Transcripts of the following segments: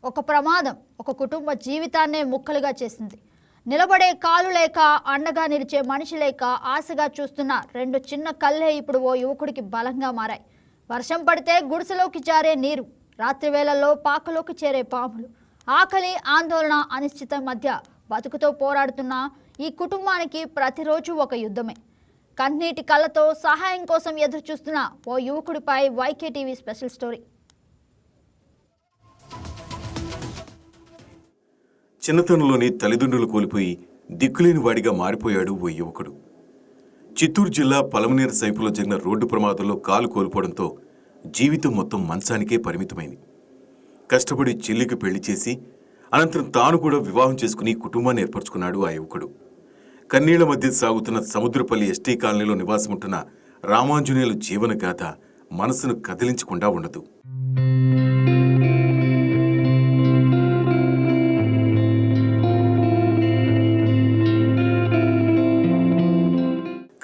ఒక ప్రమాదం ఒక కుటుంబ జీవితాన్నే ముక్కలుగా చేసింది. నిలబడే కాలు లేక, అండగా నిలిచే మనిషి లేక ఆశగా చూస్తున్న రెండు చిన్న కళ్ళే ఇప్పుడు ఓ యువకుడికి బలంగా మారాయి. వర్షం పడితే గుడిసెలోకి జారే నీరు, రాత్రి వేళల్లో పాకలోకి చేరే పాములు, ఆకలి, ఆందోళన, అనిశ్చిత మధ్య బతుకుతో పోరాడుతున్న ఈ కుటుంబానికి ప్రతిరోజు ఒక యుద్ధమే. కన్నీటి కళ్ళతో సహాయం కోసం ఎదురు చూస్తున్న ఓ యువకుడిపై వైకే టీవీ స్పెషల్ స్టోరీ. చిన్నతనంలోని తల్లిదండ్రులు కోల్పోయి దిక్కులేని వాడిగా మారిపోయాడు ఓ యువకుడు. చిత్తూరు జిల్లా పలమనేరు సమీపంలో జరిగిన రోడ్డు ప్రమాదంలో కాలు కోల్పోవడంతో జీవితం మొత్తం మంచానికే పరిమితమైంది. కష్టపడి చెల్లికి పెళ్లి చేసి అనంతరం తాను కూడా వివాహం చేసుకుని కుటుంబాన్ని ఏర్పరచుకున్నాడు ఆ యువకుడు. కన్నీళ్ల మధ్య సాగుతున్న సముద్రపల్లి ఎస్టీ కాలనీలో నివాసముంటున్న రామాంజనేయులు జీవన గాథ మనసును కదిలించకుండా ఉండదు.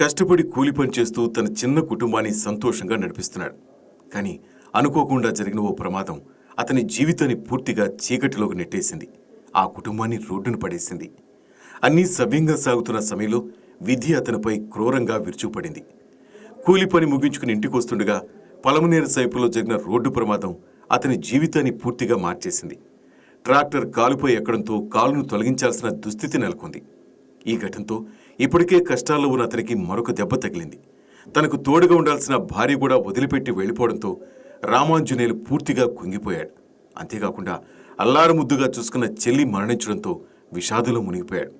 కష్టపడి కూలి పని చేస్తూ తన చిన్న కుటుంబాన్ని సంతోషంగా నడిపిస్తున్నాడు. కానీ అనుకోకుండా జరిగిన ఓ ప్రమాదం అతని జీవితాన్ని పూర్తిగా చీకటిలోకి నెట్టేసింది. ఆ కుటుంబాన్ని రోడ్డును పడేసింది. అన్నీ సవ్యంగా సాగుతున్న సమయంలో విధి అతనిపై క్రూరంగా విరుచుపడింది. కూలి పని ముగించుకుని ఇంటికి వస్తుండగా పలమనేరు సమీపంలో జరిగిన రోడ్డు ప్రమాదం అతని జీవితాన్ని పూర్తిగా మార్చేసింది. ట్రాక్టర్ కాలుపై ఎక్కడంతో కాలును తొలగించాల్సిన దుస్థితి నెలకొంది. ఈ ఘటనతో ఇప్పటికే కష్టాల్లో ఉన్న అతనికి మరొక దెబ్బ తగిలింది. తనకు తోడుగా ఉండాల్సిన భార్య కూడా వదిలిపెట్టి వెళ్లిపోవడంతో రామాంజనేయులు పూర్తిగా కుంగిపోయాడు. అంతేకాకుండా అల్లారముద్దుగా చూసుకున్న చెల్లి మరణించడంతో విషాదంలో మునిగిపోయాడు.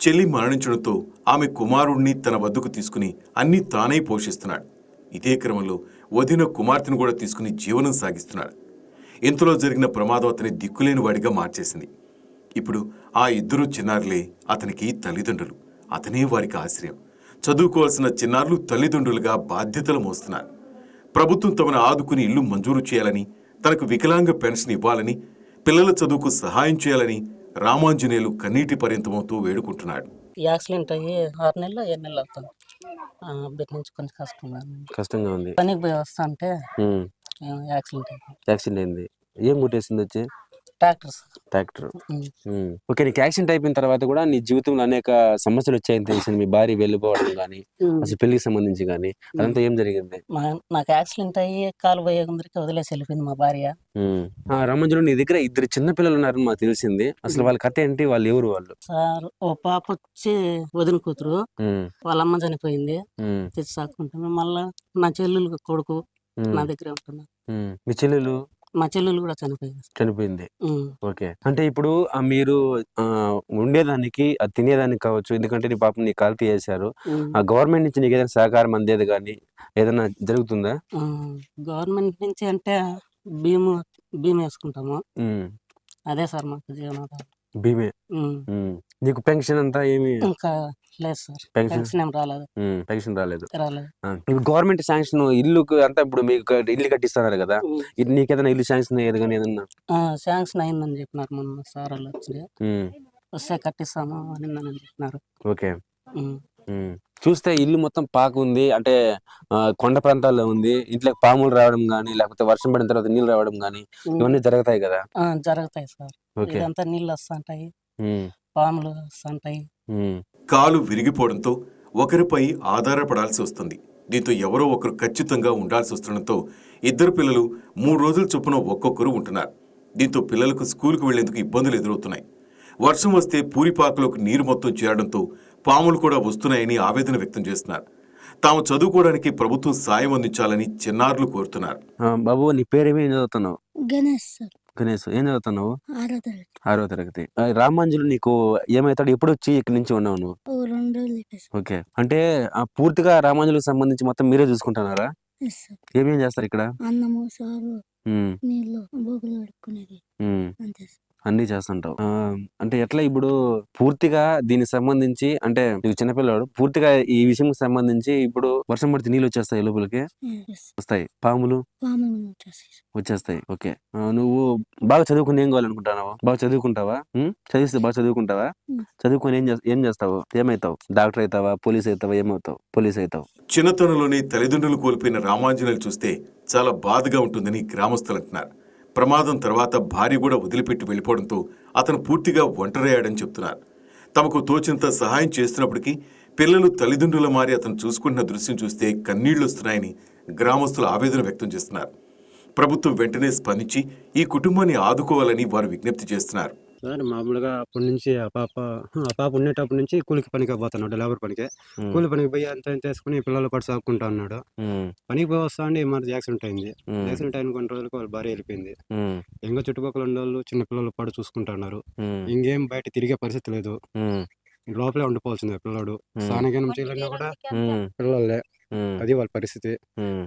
చెల్లి మరణించడంతో ఆమె కుమారుడిని తన వద్దకు తీసుకుని అన్నీ తానే పోషిస్తున్నాడు. ఇదే క్రమంలో వదిన కుమార్తెను కూడా తీసుకుని జీవనం సాగిస్తున్నాడు. ఇంతలో జరిగిన ప్రమాదం అతని దిక్కులేని వాడిగా మార్చేసింది. ఇప్పుడు ఆ ఇద్దరు చిన్నారులే అతనికి తల్లిదండ్రులు. అతనే వారికి ఆశ్రయం. చదువుకోవాల్సిన చిన్నారులు తల్లిదండ్రులుగా బాధ్యతలు మోస్తున్నారు. ప్రభుత్వం తమను ఆదుకుని ఇల్లు మంజూరు చేయాలని, తనకు వికలాంగ పెన్షన్ ఇవ్వాలని, పిల్లల చదువుకు సహాయం చేయాలని రామాంజనేయులు కన్నీటి పర్యంతమవుతూ వేడుకుంటున్నాడు. యాక్సిడెంట్ అయ్యి 6 నెలలు 7 నెలలు అవుతుంది. బిడ్డ నుంచి కొంచెం కష్టంగా ఉంది. పనికి పోయి వస్తా అంటే యాక్సిడెంట్ అయింది. ఏం కొట్టేసింది వచ్చి? ట్రాక్టర్. ఓకే, నీకు యాక్సిడెంట్ అయిపోయిన తర్వాత కూడా నీ జీవితంలో అనేక సమస్యలు వచ్చాయని తెలిసింది. మీ భార్య వెళ్ళిపోవడం కానీ, అసలు పెళ్లికి సంబంధించి కానీ, అదంతా ఏం జరిగింది? నాకు యాక్సిడెంట్ అయ్యి కాలు పోయే ముందరికి వదిలేసి వెళ్ళిపోయింది మా భార్య. రామంజులు, నీ దగ్గర 2 చిన్న పిల్లలు ఉన్నారని మాకు తెలిసింది. అసలు వాళ్ళ కథ ఏంటి? వాళ్ళు ఎవరు? వాళ్ళు సార్, ఓ పాప వచ్చి వదిన కూతురు, వాళ్ళ అమ్మ చనిపోయింది, తెచ్చి సాకుంటాను. మళ్ళా నా చెల్లెలు కొడుకు నా దగ్గర ఉంటున్నా. మీ చెల్లెలు? మా చెల్లెలు కూడా చనిపోయింది. ఓకే, అంటే ఇప్పుడు మీరు ఉండేదానికి, అది తినేదానికి కావచ్చు, ఎందుకంటే నీ పాపం నీ కాలు తీసేశారు. ఆ గవర్నమెంట్ నుంచి నీకు ఏదైనా సహకారం అందేది కానీ ఏదైనా జరుగుతుందా? గవర్నమెంట్ నుంచి అంటే భీమ వేసుకుంటాము. అదే సార్ మాకు జీవనాధారం. భీమే. నీకు పెన్షన్ అంతా ఏమి ఇంకా లేదు సార్. పెన్షన్ ఏం రాలేదు. పెన్షన్ రాలేదు. ఇప్పుడు గవర్నమెంట్ శాంక్షన్ ఇల్లుకు అంతా, ఇప్పుడు మీకు ఇల్లు కట్టిస్తున్నారు కదా, నీకేదైనా ఇల్లు శాంక్షన్ అయ్యేది కానీ ఏదన్నా? శాంక్షన్ అయిందని చెప్పినారు మొన్న సార్ వాళ్ళు వచ్చి. వస్తే కట్టిస్తాము అని చెప్పినారు. ఓకే. చూస్తే ఇల్లు మొత్తం పాకు ఉంది, అంటే కొండ ప్రాంతాల్లో ఉంది. ఇంట్లో పాములు రావడం గానీ, లేకపోతే వర్షం పడిన తర్వాత నీళ్లు రావడం గానీ, ఇవన్నీ జరుగుతాయి కదా? జరుగుతాయి సార్. ఇదంతా నీళ్ళు వస్తుంటాయి, పాములు వస్తుంటాయి. కాలు విరిగిపోవడంతో ఒకరిపై ఆధారపడాల్సి వస్తుంది. దీంతో ఎవరో ఒకరు ఖచ్చితంగా ఉండాల్సి వస్తుండటంతో 2 పిల్లలు 3 రోజుల చొప్పున ఒక్కొక్కరు ఉంటున్నారు. దీంతో పిల్లలకు స్కూల్కు వెళ్లేందుకు ఇబ్బందులు ఎదురవుతున్నాయి. వర్షం వస్తే పూరిపాకలోకి నీరు మొత్తం చేరడంతో పాములు కూడా వస్తున్నాయని ఆవేదన వ్యక్తం చేస్తున్నారు. తాము చదువుకోవడానికి ప్రభుత్వం సాయం అందించాలని చిన్నారులు కోరుతున్నారు. బాబు, నీ పేరేమి? ఏం చదువుతున్నావు? గణేష్. ఏం చదువుతున్నావు? 6వ తరగతి. రామాంజులు, నీకు ఏమైతాడు? ఎప్పుడు వచ్చి ఇక్కడి నుంచి ఉన్నావు నువ్వు? 2 రోజులు. ఓకే, అంటే పూర్తిగా రామాంజులకు సంబంధించి మొత్తం మీరే చూసుకుంటున్నారా? ఏమేం చేస్తారు ఇక్కడ? అన్నము, సారు, నీళ్లు, బోగులు పెట్టుకునేది. అన్ని చేస్తుంటావు. అంటే ఎట్లా ఇప్పుడు పూర్తిగా దీనికి సంబంధించి అంటే నీకు చిన్నపిల్లవాడు పూర్తిగా ఈ విషయం సంబంధించి ఇప్పుడు వర్షం పడితే నీళ్ళు వచ్చేస్తాయి లోపలికి వస్తాయి, పాములు వచ్చేస్తాయి. ఓకే, నువ్వు బాగా చదువుకుని ఏం కావాలనుకుంటున్నావు? బాగా చదువుకుంటావా? చదివిస్తే బాగా చదువుకుంటావా? చదువుకొని ఏం చేస్తావు? ఏమైతావు? డాక్టర్ అవుతావా? పోలీస్ అవుతావా? ఏమవుతావు? పోలీస్ అవుతావు. చిన్నతనంలోనే తల్లిదండ్రులు కోల్పోయిన రామాంజనేయులు చూస్తే చాలా బాధగా ఉంటుందని గ్రామస్తులు అంటున్నారు. ప్రమాదం తర్వాత భార్య కూడా వదిలిపెట్టి వెళ్ళిపోవడంతో అతను పూర్తిగా ఒంటరయ్యాడని చెప్తున్నారు. తమకు తోచినంత సహాయం చేస్తున్నప్పటికీ పిల్లలు తల్లిదండ్రుల మారి అతను చూసుకుంటున్న దృశ్యం చూస్తే కన్నీళ్లు వస్తున్నాయని గ్రామస్తులు ఆవేదన వ్యక్తం చేస్తున్నారు. ప్రభుత్వం వెంటనే స్పందించి ఈ కుటుంబాన్ని ఆదుకోవాలని వారు విజ్ఞప్తి చేస్తున్నారు. సార్ మామూలుగా అప్పటి నుంచి ఆ పాప ఉండేటప్పటి నుంచి కూలికి పనికి పోతున్నాడు, లేబర్ పనికి. కూలి పనికి పోయి అంత చేసుకుని పిల్లలు పడి సాగుకుంటా ఉన్నాడు. పనికి పోయి వస్తా అండి ఎమర్జెన్సీ యాక్సిడెంట్ అయింది. యాక్సిడెంట్ అయిన కొన్ని రోజులకు వాళ్ళ భార్య వెళ్ళిపోయింది. ఇంకా చుట్టుపక్కల ఉండే వాళ్ళు చిన్న పిల్లలు పడి చూసుకుంటున్నారు. ఇంకేం బయట తిరిగే పరిస్థితి లేదు, లోపలే ఉండిపోవాల్సిందే పిల్లడు. స్నానం చేయాలన్నా కూడా పిల్లలే, అది వాళ్ళ పరిస్థితి.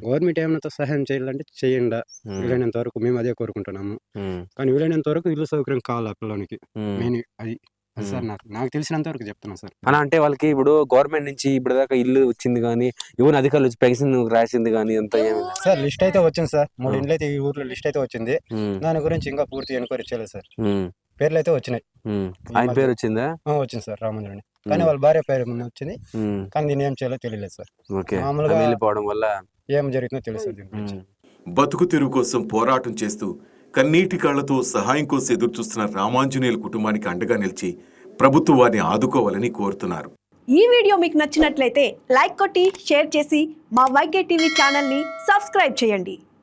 గవర్నమెంట్ ఏమైనా సహాయం చేయాలంటే చేయండి, వీలైనంత వరకు మేము అదే కోరుకుంటున్నాము. కానీ వీలైనంత వరకు ఇల్లు సౌకర్యం కావాలి ఆ పిల్లలకి, మెయిన్ అది సార్. నాకు తెలిసినంత వరకు చెప్తున్నా సార్. అలా అంటే వాళ్ళకి ఇప్పుడు గవర్నమెంట్ నుంచి ఇప్పుడు దాకా ఇల్లు వచ్చింది కానీ ఎవరు అధికారులు వచ్చి పెన్షన్ రాసింది కానీ అంత ఏమి సార్ లిస్ట్ అయితే వచ్చింది సార్, 3 ఇండ్లు అయితే ఈ ఊర్లో లిస్ట్ అయితే వచ్చింది. దాని గురించి ఇంకా పూర్తి ఎంక్వైరీ చేయలేదు సార్. పేర్లు అయితే వచ్చినాయి. ఆయన పేరు వచ్చిందా? వచ్చింది సార్, రామంజుని. కానీ వాళ్ళ భార్య పేరు ముందు వచ్చింది, కానీ దీన్ని ఏం చేయాలో తెలియలేదు సార్. మామూలుగా వెళ్ళిపోవడం వల్ల ఏం జరుగుతుందో తెలుసు దీని గురించి. బతుకు తెరువు కోసం పోరాటం చేస్తూ కన్నీటి కళ్లతో సహాయం కోసం ఎదురుచూస్తున్న రామాంజనేయుల కుటుంబానికి అండగా నిలిచి ప్రభుత్వం వారిని ఆదుకోవాలని కోరుతున్నారు. ఈ వీడియో మీకు నచ్చినట్లయితే లైక్ కొట్టి షేర్ చేసి మా వైకే టీవీ ఛానల్ని సబ్స్క్రైబ్ చేయండి.